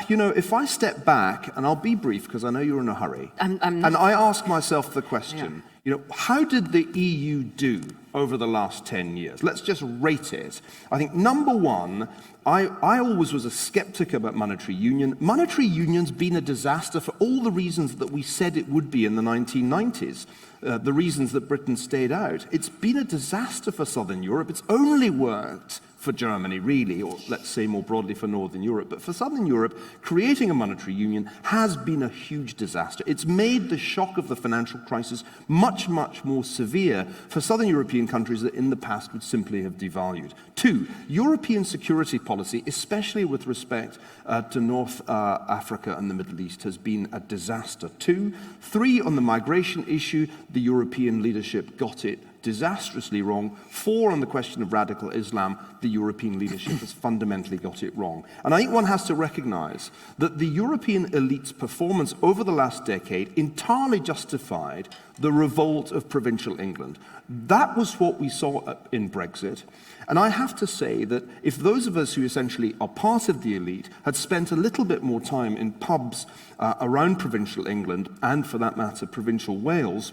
you know, if I step back, and I'll be brief because I know you're in a hurry, and I ask myself the question, you know, how did the EU do over the last 10 years? Let's just rate it. I think, number one, I always was a skeptic about monetary union. Monetary union's been a disaster for all the reasons that we said it would be in the 1990s, the reasons that Britain stayed out. It's been a disaster for Southern Europe. It's only worked for Germany, really, or let's say more broadly for Northern Europe. But for Southern Europe, creating a monetary union has been a huge disaster. It's made the shock of the financial crisis much, much more severe for Southern European countries that in the past would simply have devalued. Two, European security policy, especially with respect to North Africa and the Middle East, has been a disaster. Two, three, on the migration issue, the European leadership got it disastrously wrong. Four, on the question of radical Islam, the European leadership has fundamentally got it wrong. And I think one has to recognize that the European elite's performance over the last decade entirely justified the revolt of provincial England. That was what we saw in Brexit. And I have to say that if those of us who essentially are part of the elite had spent a little bit more time in pubs around provincial England, and for that matter, provincial Wales,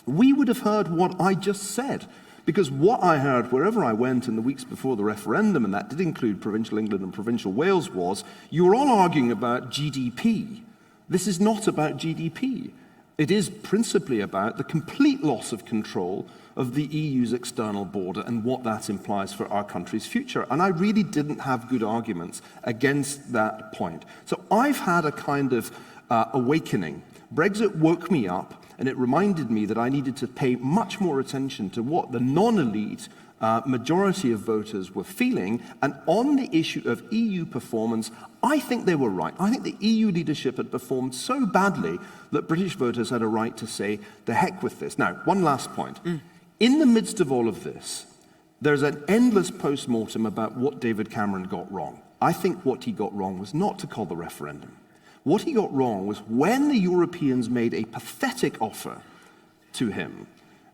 we would have heard what I just said. Because what I heard wherever I went in the weeks before the referendum, and that did include provincial England and provincial Wales, was you were all arguing about GDP. This is not about GDP. It is principally about the complete loss of control of the EU's external border and what that implies for our country's future. And I really didn't have good arguments against that point. So I've had a kind of awakening. Brexit woke me up, and it reminded me that I needed to pay much more attention to what the non-elite majority of voters were feeling. And on the issue of EU performance, I think they were right. I think the EU leadership had performed so badly that British voters had a right to say, the heck with this. Now, one last point. In the midst of all of this, there's an endless post-mortem about what David Cameron got wrong. I think what he got wrong was not to call the referendum. What he got wrong was when the Europeans made a pathetic offer to him,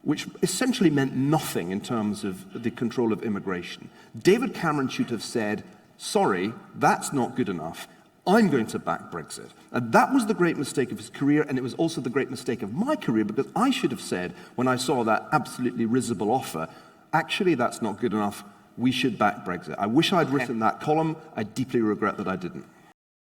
which essentially meant nothing in terms of the control of immigration, David Cameron should have said, sorry, that's not good enough. I'm going to back Brexit. And that was the great mistake of his career, and it was also the great mistake of my career, because I should have said, when I saw that absolutely risible offer, actually, that's not good enough. We should back Brexit. I wish I'd written that column. I deeply regret that I didn't.